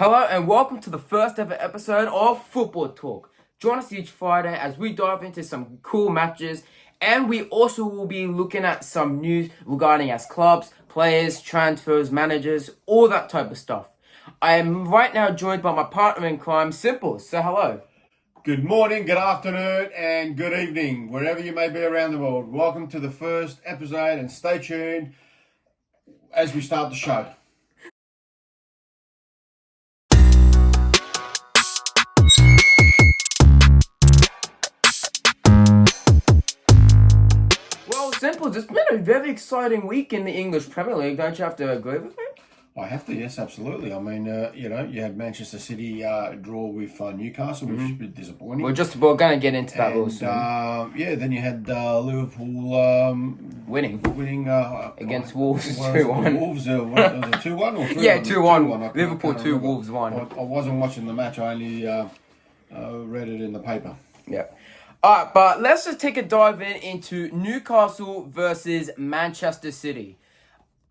Hello and welcome to the first ever episode of Football Talk. Join us each Friday as we dive into some cool matches, and we also will be looking at some news regarding as clubs, players, transfers, managers, all that type of stuff. I am right now joined by my partner in crime, Simple. Say hello. Good morning, good afternoon, and good evening, wherever you may be around the world. Welcome to the first episode, and stay tuned as we start the show. Well, Simple, it's been a very exciting week in the English Premier League. Don't you have to agree with me? I have to, yes, absolutely. I mean, you had Manchester City draw with Newcastle, which is a bit disappointing. We're going to get into that and, also. Then you had Liverpool winning against Wolves 2-1. Wolves, was it 2-1 or 3-1? Yeah, 2-1. Liverpool 2, Wolves 1. I wasn't watching the match. I only read it in the paper. Yeah. Alright, but let's just take a dive into Newcastle versus Manchester City.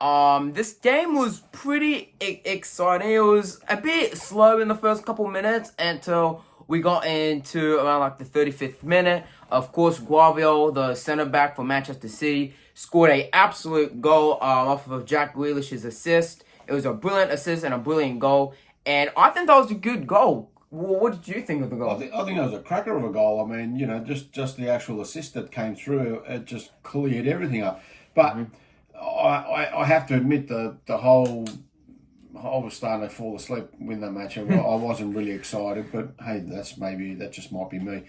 This game was pretty exciting. It was a bit slow in the first couple minutes until we got into around like the 35th minute. Of course, Guardiola, the centre back for Manchester City, scored an absolute goal off of Jack Grealish's assist. It was a brilliant assist and a brilliant goal, and I think that was a good goal. What did you think of the goal? I think it was a cracker of a goal. I mean, just the actual assist that came through, it just cleared everything up. But I have to admit I was starting to fall asleep when that match. I wasn't really excited, but hey, that just might be me.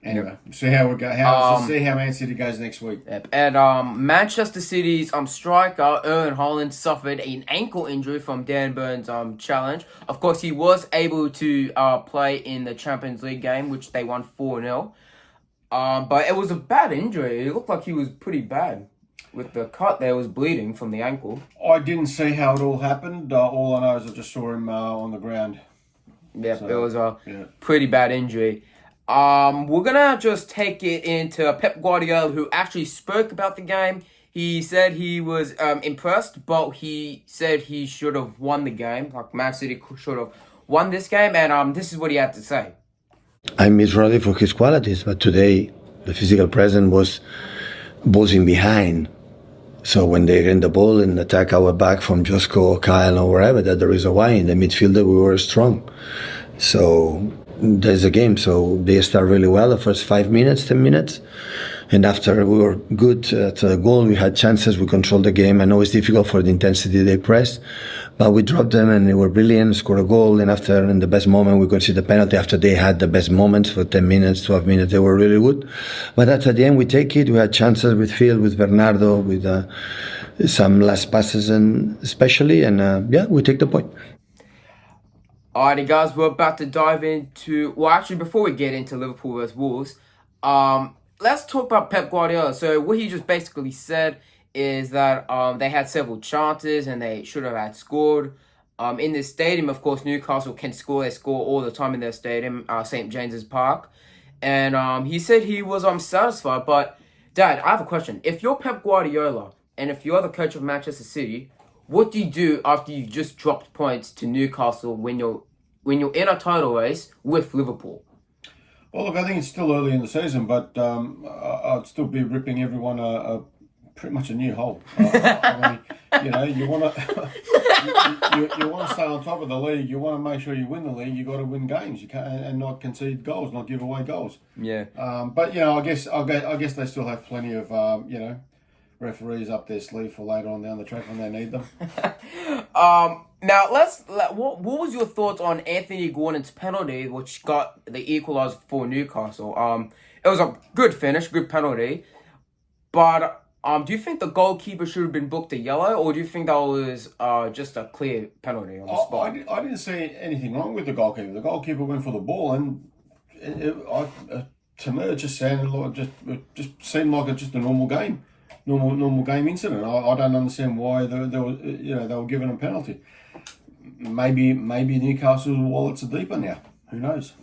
Anyway, see how we go. See how Man City goes next week. Yep. And Manchester City's striker Erling Haaland suffered an ankle injury from Dan Burns' challenge. Of course, he was able to play in the Champions League game, which they won 4-0. But it was a bad injury. It looked like he was pretty bad. With the cut there, was bleeding from the ankle. I didn't see how it all happened. All I know is I just saw him on the ground. Yeah, so, it was a pretty bad injury. We're gonna just take it into Pep Guardiola, who actually spoke about the game. He said he was impressed, but he said he should have won the game. Like Man City should have won this game, and this is what he had to say. I miss Rodri for his qualities, but today the physical presence was buzzing behind. So when they gain the ball and attack our back from Josko or Kyle or wherever, that's the reason why in the midfielder we were strong. So there's a game. So they start really well the first 5 minutes, 10 minutes. And after we were good at the goal, we had chances, we controlled the game. I know it's difficult for the intensity they pressed, but we dropped them and they were brilliant, scored a goal. And after, in the best moment, we could see the penalty after they had the best moments for 10 minutes, 12 minutes. They were really good. But at the end, we take it. We had chances with Phil, with Bernardo, with some last passes and especially. And we take the point. Alrighty, guys, we're about to dive into... Well, actually, before we get into Liverpool versus Wolves, let's talk about Pep Guardiola. So what he just basically said is that they had several chances and they should have had scored. In this stadium, of course, Newcastle can score. They score all the time in their stadium, St. James's Park. And he said he was unsatisfied. But, Dad, I have a question. If you're Pep Guardiola and if you're the coach of Manchester City, what do you do after you just dropped points to Newcastle when you're in a title race with Liverpool? Well, look, I think it's still early in the season, but I'd still be ripping everyone pretty much a new hole. I mean, you want to you want to stay on top of the league. You want to make sure you win the league. You got to win games. You can't and not concede goals, not give away goals. Yeah. But I guess they still have plenty of referees up their sleeve for later on down the track when they need them. Now, what was your thoughts on Anthony Gordon's penalty, which got the equaliser for Newcastle? It was a good finish, good penalty. But do you think the goalkeeper should have been booked a yellow, or do you think that was just a clear penalty on the spot? I didn't see anything wrong with the goalkeeper. The goalkeeper went for the ball, and to me, it just sounded like just seemed like just a normal game. Normal game incident. I don't understand why they were given a penalty. Maybe Newcastle's wallets are deeper now. Who knows?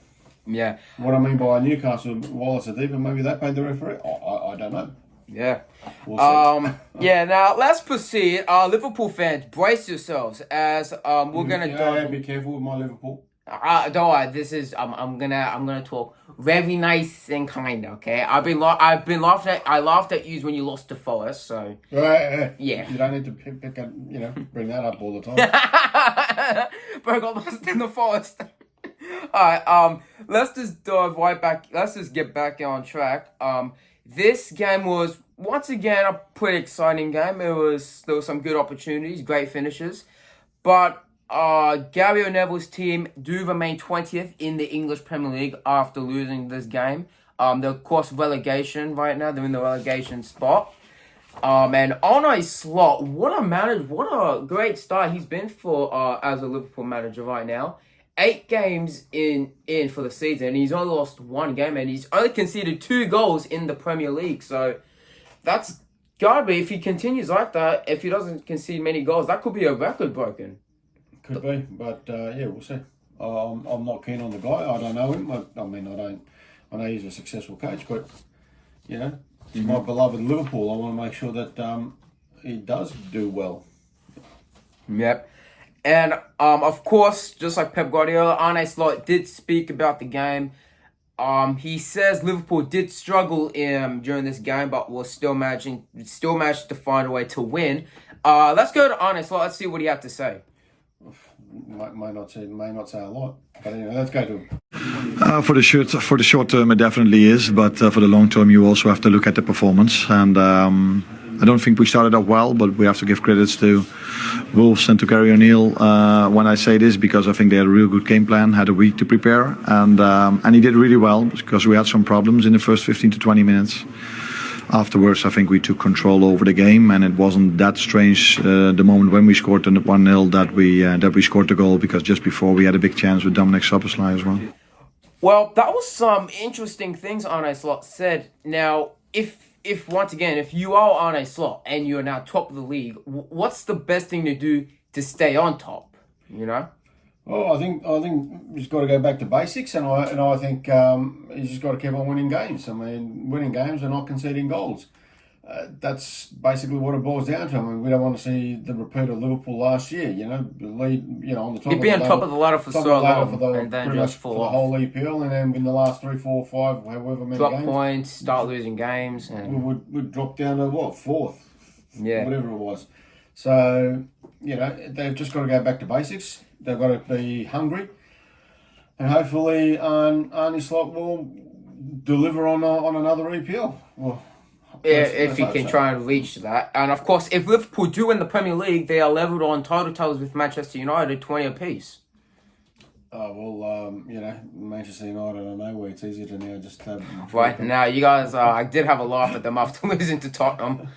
Yeah. What I mean by Newcastle wallets are deeper, maybe they paid the referee. I don't know. Yeah. We'll see. Yeah. Now let's proceed. Liverpool fans, brace yourselves as we're gonna be careful with my Liverpool. Don't worry. This is I'm gonna talk very nice and kind. Okay. I've been laughing at. I laughed at you when you lost to Forest. So Right. yeah. You don't need to pick up. Bring that up all the time. But I got lost in the Forest. Alright, let's just dive right back. Let's just get back on track. This game was once again a pretty exciting game. There was some good opportunities, great finishes, but Gary O'Neville's team do remain 20th in the English Premier League after losing this game. They're of course relegation right now. They're in the relegation spot. And Arne Slot, what a great start he's been for as a Liverpool manager right now. 8 games in for the season. He's only lost 1 game and he's only conceded 2 goals in the Premier League. So that's gotta be, if he continues like that, if he doesn't concede many goals, that could be a record broken. Could be, but we'll see. I'm not keen on the guy. I don't know him. I know he's a successful coach, but he's my beloved Liverpool. I want to make sure that he does do well. Yep. And of course, just like Pep Guardiola, Arne Slot did speak about the game. He says Liverpool did struggle during this game, but was still managed to find a way to win. Let's go to Arne Slot. Let's see what he had to say. May not say a lot, but anyway, let's go to him. For the short term, it definitely is, but for the long term, you also have to look at the performance. And I don't think we started off well, but we have to give credits to Wolves and to Gary O'Neill when I say this, because I think they had a real good game plan, had a week to prepare, and he did really well because we had some problems in the first 15 to 20 minutes. Afterwards, I think we took control over the game, and it wasn't that strange the moment when we scored the 1-0 that we scored the goal, because just before we had a big chance with Dominic Szoboszlai as well. Well, that was some interesting things Arne Slot said. Now, if once again, if you are Arne Slot and you're now top of the league, what's the best thing to do to stay on top? Well, I think he's got to go back to basics, and I think he's just got to keep on winning games. I mean, winning games and not conceding goals. That's basically what it boils down to. I mean, we don't want to see the repeat of Liverpool last year. The lead, on the top. You'd be on top of the ladder for so long, and then just fall for the whole EPL, and then in the last 3, 4, 5, however many drop games, points, start losing games, and we'd drop down to what, 4th, whatever it was. So they've just got to go back to basics. They've got to be hungry, and hopefully Arne Slot will deliver on another EPL. Well, if he can try and reach that. And of course, if Liverpool do win the Premier League, they are leveled on title totals with Manchester United, 20 apiece. Manchester United, I know where it's easier to now just right now, you guys, I did have a laugh at them after losing to Tottenham.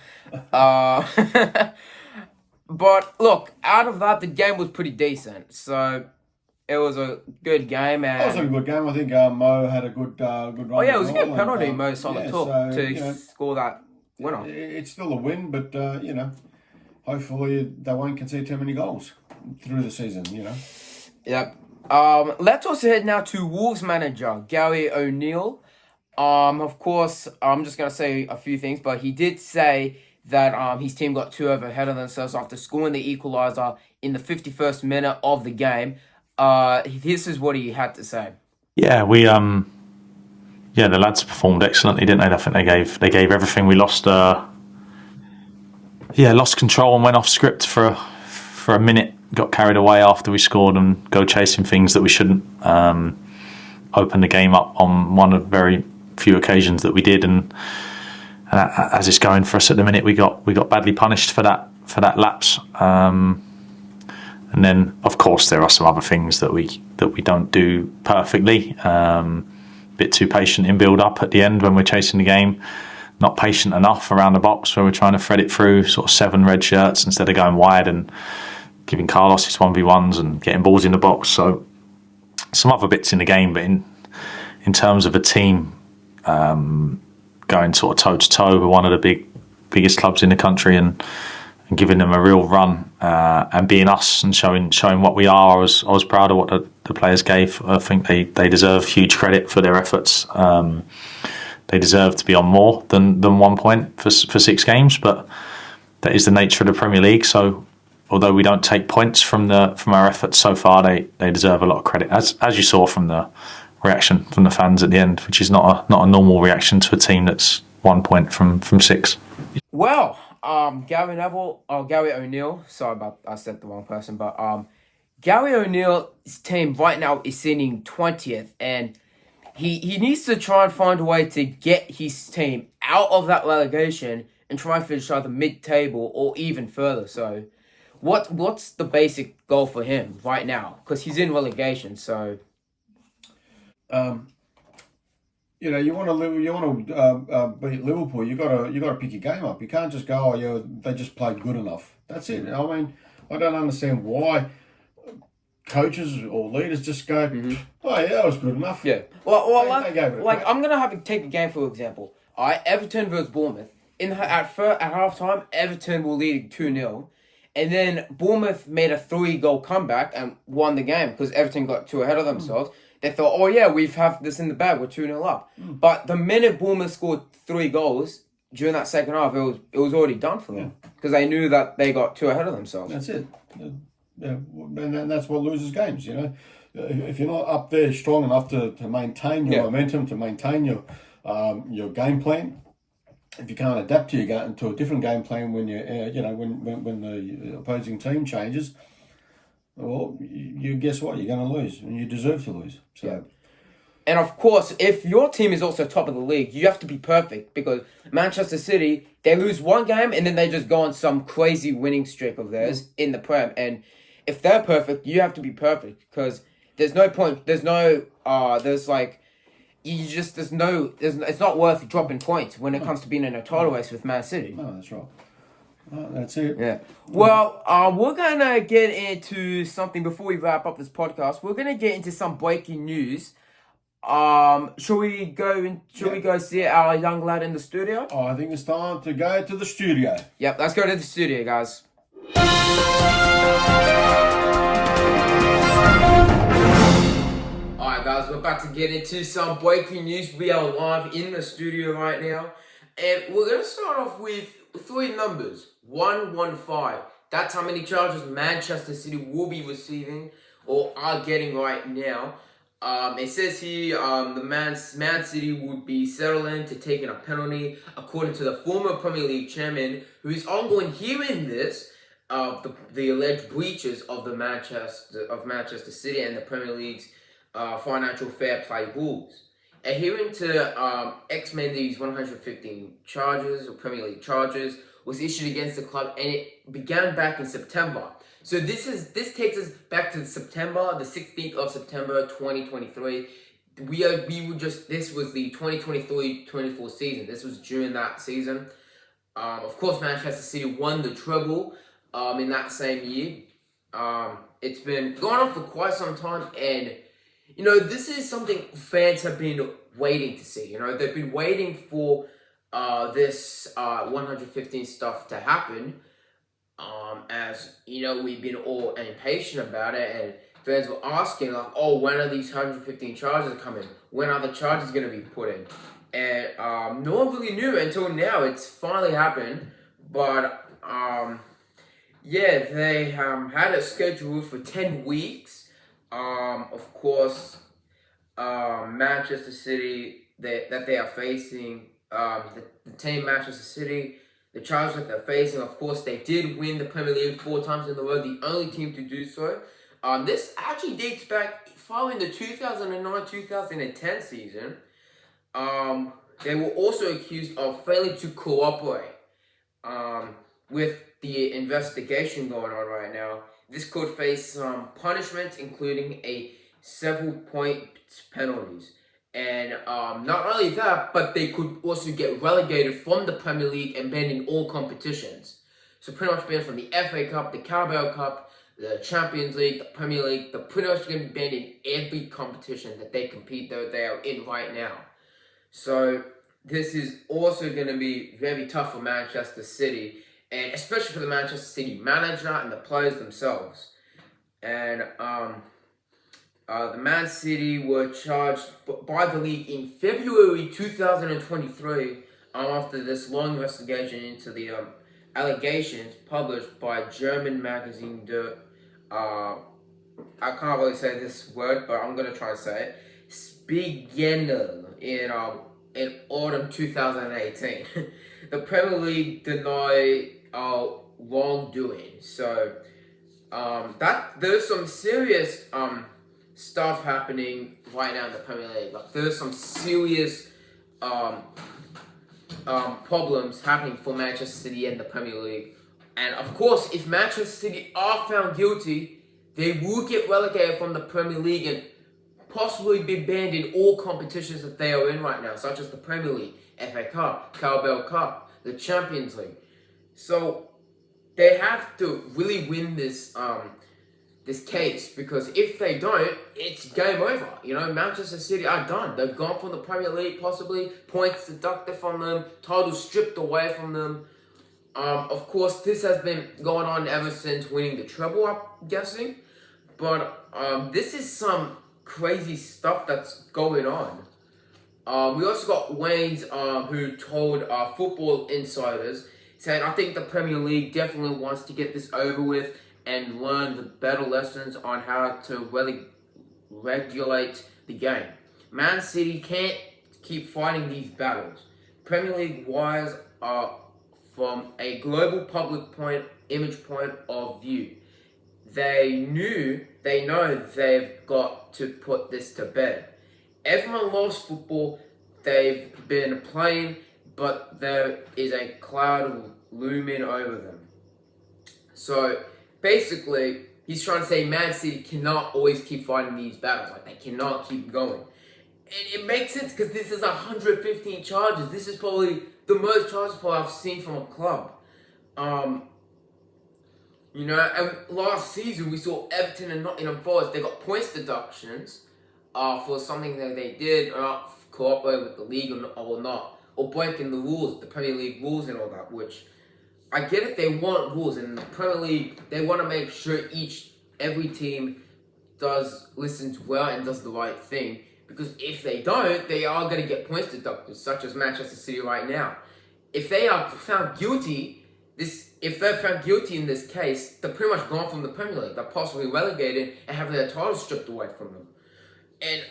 But look, out of that, the game was pretty decent. So it was a good game. And it was a good game. I think Mo had a good run. Oh yeah, it was a good penalty Mo Salah took to score that winner. It's still a win, but hopefully they won't concede too many goals through the season. Yep. Let's also head now to Wolves manager Gary O'Neill. Of course, I'm just gonna say a few things, but he did say that his team got 2 over ahead of themselves after scoring the equaliser in the 51st minute of the game. This is what he had to say. Yeah, we the lads performed excellently, didn't they? I think they gave everything. We lost control and went off script for a minute. Got carried away after we scored and go chasing things that we shouldn't. Opened the game up on one of very few occasions that we did, and as it's going for us at the minute, we got badly punished for that lapse. And then, of course, there are some other things that we don't do perfectly. Bit too patient in build-up at the end when we're chasing the game. Not patient enough around the box where we're trying to thread it through, sort of 7 red shirts instead of going wide and giving Carlos his 1v1s and getting balls in the box. So some other bits in the game, but in terms of a team going sort of toe-to-toe with one of the biggest clubs in the country and giving them a real run and being us and showing what we are. I was proud of what the players gave. I think they deserve huge credit for their efforts. they deserve to be on more than 1 point for 6 games, but that is the nature of the Premier League. So although we don't take points from our efforts so far, they deserve a lot of credit, as you saw from the reaction from the fans at the end, which is not a normal reaction to a team that's 1 point from 6. Well, Gary O'Neill. Sorry about I said the wrong person, but Gary O'Neill's team right now is sitting 20th, and he needs to try and find a way to get his team out of that relegation and try and finish either mid-table or even further. So, what's the basic goal for him right now? Because he's in relegation, so. You want to beat Liverpool. You got to pick your game up. You can't just go, they just played good enough. That's it. I mean, I don't understand why coaches or leaders just go, oh yeah, that was good enough. Yeah. Well, I'm gonna take a game for example. Everton versus Bournemouth. At halftime, Everton were leading 2-0, and then Bournemouth made a 3-goal comeback and won the game because Everton got too ahead of themselves. They thought, oh yeah, we've have this in the bag. We're 2-0 up. But the minute Bournemouth scored 3 goals during that second half, it was already done for them because they knew that they got too ahead of themselves. That's it. And that's what loses games. If you're not up there strong enough to maintain your momentum, to maintain your game plan, if you can't adapt to a different game plan when when the opposing team changes, well, you guess what? You're going to lose, and you deserve to lose. So. Yeah. And of course, if your team is also top of the league, you have to be perfect because Manchester City, they lose one game and then they just go on some crazy winning streak of theirs in the Prem. And if they're perfect, you have to be perfect because there's no point. It's not worth dropping points when it comes to being in a title race with Man City. No, that's right. That's it. Yeah. Well, we're gonna get into something before we wrap up this podcast. We're gonna get into some breaking news. Should we go see our young lad in the studio? Oh, I think it's time to go to the studio. Yep, let's go to the studio, guys. Alright guys, we're about to get into some breaking news. We are live in the studio right now. And we're gonna start off with 3 numbers. 115. That's how many charges Manchester City will be receiving or are getting right now. It says here the Man City would be settling to taking a penalty, according to the former Premier League chairman, who is ongoing hearing this the alleged breaches of Manchester City and the Premier League's financial fair play rules. Adhering to X-Mendy's 115 charges or Premier League charges was issued against the club, and it began back in September. So this takes us back to September, the 16th of September, 2023. This was the 2023-24 season. This was during that season. Of course, Manchester City won the treble in that same year. It's been going on for quite some time, and this is something fans have been waiting to see. They've been waiting for this 115 stuff to happen. As we've been all impatient about it, and fans were asking when are these 115 charges coming? When are the charges going to be put in? And no one really knew until now. It's finally happened, but they had it scheduled for 10 weeks. Of course, Manchester City that they are facing, the team Manchester City. The charges that they're facing, of course, they did win the Premier League 4 times in a row, the only team to do so. This actually dates back following the 2009-2010 season. They were also accused of failing to cooperate with the investigation going on right now. This could face some punishment, including several point penalties. And not only that, but they could also get relegated from the Premier League and banned in all competitions. So pretty much banned from the FA Cup, the Carabao Cup, the Champions League, the Premier League. They're pretty much going to be banned in every competition that they they are in right now. So this is also going to be very tough for Manchester City, and especially for the Manchester City manager and the players themselves. And The Man City were charged by the league in February 2023 after this long investigation into the allegations published by German magazine Der. I can't really say this word, but I'm gonna try and say it. Spiegel in autumn 2018. The Premier League denied wrongdoing. So that there's some serious stuff happening right now in the Premier League. Like there's some serious problems happening for Manchester City and the Premier League. And of course, if Manchester City are found guilty, they will get relegated from the Premier League and possibly be banned in all competitions that they are in right now, such as the Premier League, FA Cup, Carabao Cup, the Champions League. So they have to really win this this case, because if they don't, it's game over. You know, Manchester City are done. They're gone from the Premier League, possibly points deducted from them, titles stripped away from them. Of course, this has been going on ever since winning the treble, I'm guessing. But this is some crazy stuff that's going on. We also got Wayne's who told Football Insiders, saying, I think the Premier League definitely wants to get this over with and learn the better lessons on how to really regulate the game. Man City can't keep fighting these battles. Premier League wise from a global public image point of view. They know they've got to put this to bed. Everyone loves football. They've been playing, but there is a cloud looming over them. So basically, he's trying to say Man City cannot always keep fighting these battles. Like, they cannot keep going. And it makes sense because this is 115 charges. This is probably the most charges I've seen from a club. You know, and last season we saw Everton and Nottingham Forest, they got points deductions for something that they did or not cooperate with the league or not, or breaking the rules, the Premier League rules and all that, which I get it, they want rules, and the Premier League, they want to make sure every team listens well and does the right thing, because if they don't, they are going to get points deducted, such as Manchester City right now. If they are found guilty, if they're found guilty in this case, they're pretty much gone from the Premier League. They're possibly relegated and have their titles stripped away from them. And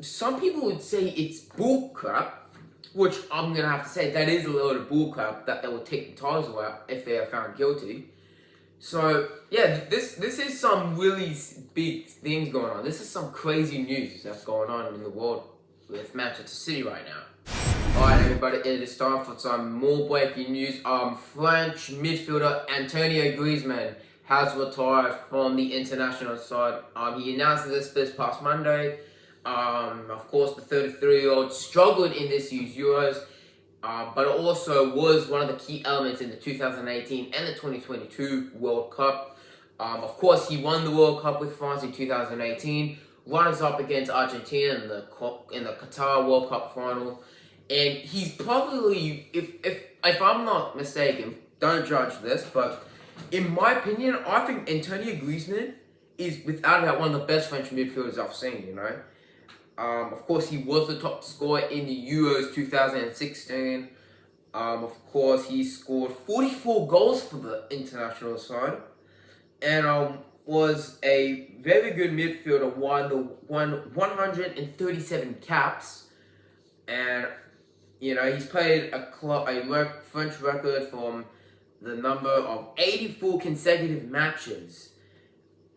some people would say it's bullcrap, which I'm going to have to say that is a load of bullcrap, that they will take the titles away if they are found guilty. So, yeah, this is some really big things going on. This is some crazy news that's going on in the world with Manchester City right now. Alright everybody, it is time for some more breaking news. French midfielder Antonio Griezmann has retired from the international side. He announced this past Monday. Of course, the 33-year-old struggled in this year's Euros, but also was one of the key elements in the 2018 and the 2022 World Cup. Of course, he won the World Cup with France in 2018, runners-up against Argentina in the Qatar World Cup final. And he's probably, if I'm not mistaken, don't judge this, but in my opinion, I think Antonio Griezmann is without a doubt one of the best French midfielders I've seen, you know. Of course, he was the top scorer in the Euros 2016. Of course, he scored 44 goals for the international side, and was a very good midfielder, won 137 caps, and you know, he's played a French record from the number of 84 consecutive matches.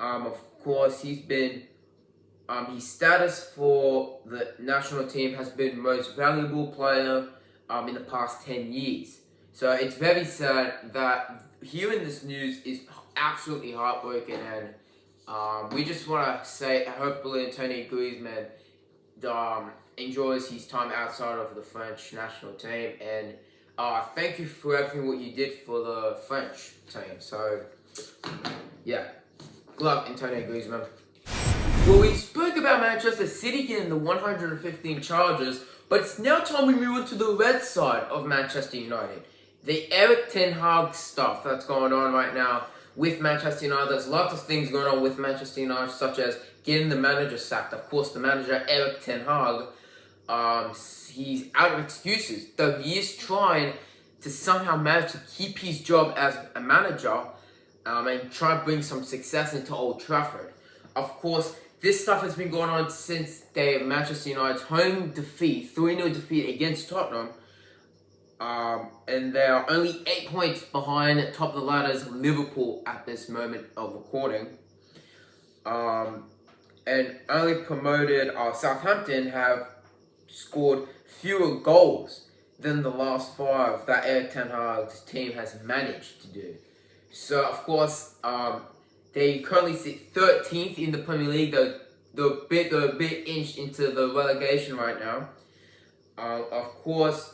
Of course, he's been, his status for the national team has been most valuable player in the past 10 years. So it's very sad that hearing this news is absolutely heartbreaking, and we just want to say, hopefully Antonio Griezmann enjoys his time outside of the French national team, and thank you for everything what you did for the French team. So yeah, good luck, Antonio Griezmann. Well, we spoke about Manchester City getting the 115 charges, but it's now time we move on to the red side of Manchester United. The Erik Ten Hag stuff that's going on right now with Manchester United. There's lots of things going on with Manchester United, such as getting the manager sacked. Of course, the manager, Erik ten Hag, he's out of excuses, though he is trying to somehow manage to keep his job as a manager and try and bring some success into Old Trafford. Of course, this stuff has been going on since Manchester United's home defeat, 3-0 defeat against Tottenham. And they are only 8 points behind top of the ladder's Liverpool at this moment of recording. And only promoted Southampton have scored fewer goals than the last 5 that Erik ten Hag's team has managed to do. So, of course, they currently sit 13th in the Premier League. They're a bit inched into the relegation right now. Of course,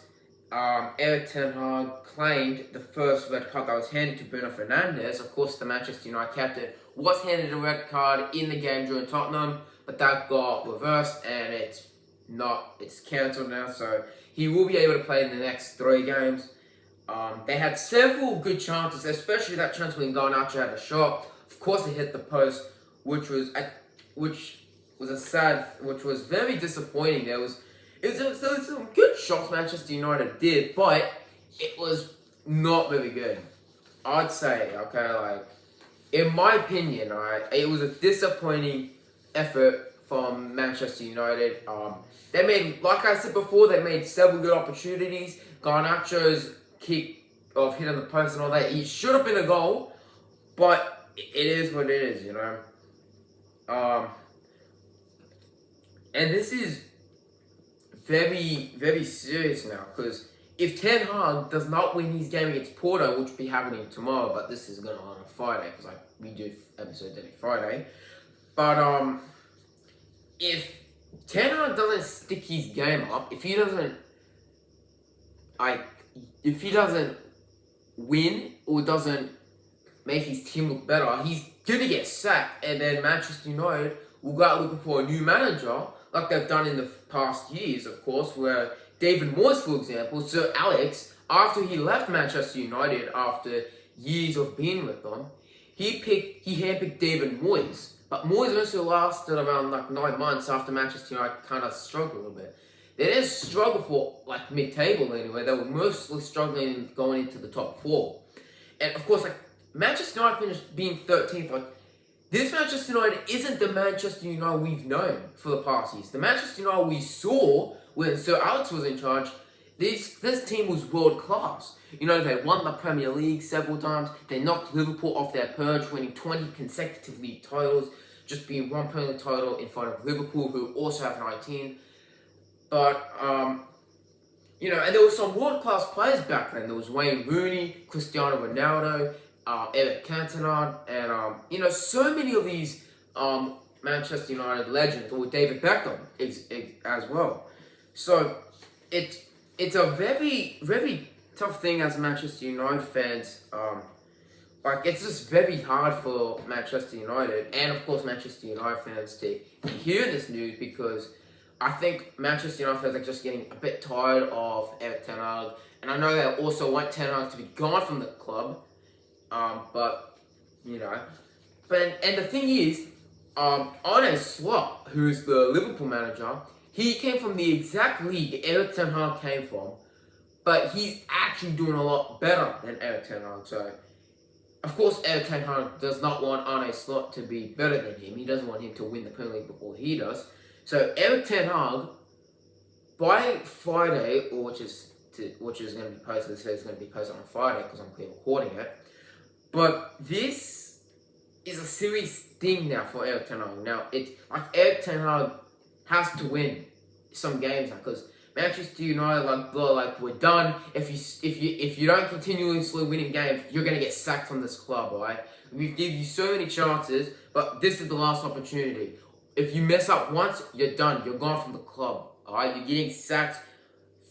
Erik ten Hag claimed the first red card that was handed to Bruno Fernandes. Of course, the Manchester United captain was handed a red card in the game during Tottenham, but that got reversed and it's cancelled now. So he will be able to play in the next 3 games. They had several good chances, especially that chance when Garnacho had a shot. Of course, they hit the post, which was very disappointing. There was some good shots Manchester United did, but it was not very good. I'd say, okay, like, in my opinion, it was a disappointing effort from Manchester United. They made, like I said before, they made several good opportunities. Garnacho's kick of hitting the post and all that, it should have been a goal, but it is what it is, you know. And this is very, very serious now, because if Ten Hag does not win his game against Porto, which will be happening tomorrow, but this is going on Friday, because we do episodes every Friday, but if Ten Hag doesn't stick his game up, if he doesn't win or doesn't make his team look better, he's gonna get sacked, and then Manchester United will go out looking for a new manager, like they've done in the past years, of course, where David Moyes, for example, Sir Alex, after he left Manchester United after years of being with them, he handpicked David Moyes. But Moyes also lasted around 9 months after Manchester United kind of struggled a little bit. They didn't struggle for mid-table anyway. They were mostly struggling going into the top 4. And of course, Manchester United finished being 13th. This Manchester United isn't the Manchester United we've known for the past years. The Manchester United we saw when Sir Alex was in charge, this team was world class. You know, they won the Premier League several times. They knocked Liverpool off their perch, winning 20 consecutive league titles, just being one Premier League title in front of Liverpool, who also have 19. But, you know, and there were some world-class players back then. There was Wayne Rooney, Cristiano Ronaldo, Erik Cantona, and, you know, so many of these Manchester United legends, or David Beckham as well. So, it's a very, very tough thing as Manchester United fans. It's just very hard for Manchester United and, of course, Manchester United fans to hear this news, because I think Manchester United fans are just getting a bit tired of Erik ten Hag. And I know they also want Ten Hag to be gone from the club. But, you know. And the thing is, Arne Slot, who's the Liverpool manager, he came from the exact league Erik ten Hag came from. But he's actually doing a lot better than Erik ten Hag. So, of course, Erik ten Hag does not want Arne Slot to be better than him. He doesn't want him to win the Premier League before he does. So, Erik ten Hag, by Friday, or which is going to be posted, this is going to be posted on Friday because I'm recording it. But this is a serious thing now for Erik ten Hag. Now, Erik ten Hag has to win some games now, because Manchester United, we're done. If you don't continuously winning games, you're gonna get sacked from this club, alright? We've given you so many chances, but this is the last opportunity. If you mess up once, you're done. You're gone from the club, alright? You're getting sacked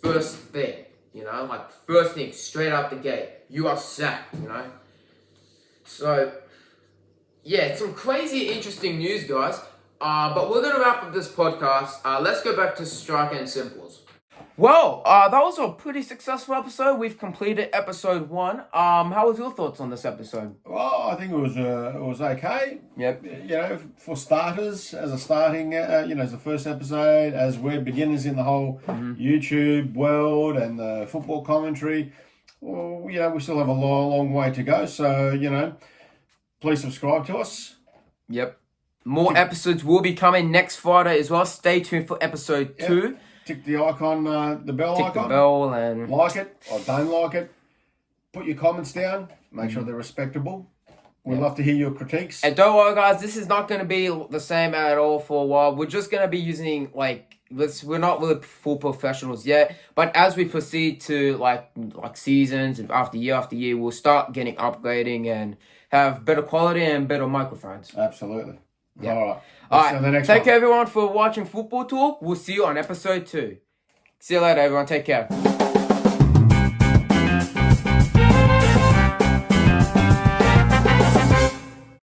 first thing, you know? First thing, straight out the gate. You are sacked, you know? So, yeah, some crazy interesting news, guys. But we're gonna wrap up this podcast. Let's go back to striker and simples. Well, that was a pretty successful episode. We've completed episode 1. How was your thoughts on this episode? Well, I think it was okay. Yep. You know, for starters, as a starting, as the first episode, as we're beginners in the whole YouTube world and the football commentary, well, we still have a long way to go. So, please subscribe to us. Yep. More episodes will be coming next Friday as well. Stay tuned for episode 2. Tick the icon, the bell Tick icon. the bell and Like it or don't like it. Put your comments down. Make sure they're respectable. We'd love to hear your critiques. And don't worry, guys. This is not going to be the same at all for a while. We're just going to be using we're not really full professionals yet. But as we proceed to like seasons and after year, we'll start getting upgrading and have better quality and better microphones. Absolutely. Yeah. All right. All See you on the right. next Thank one. you everyone for watching Football Talk. We'll see you on episode 2. See you later, everyone. Take care.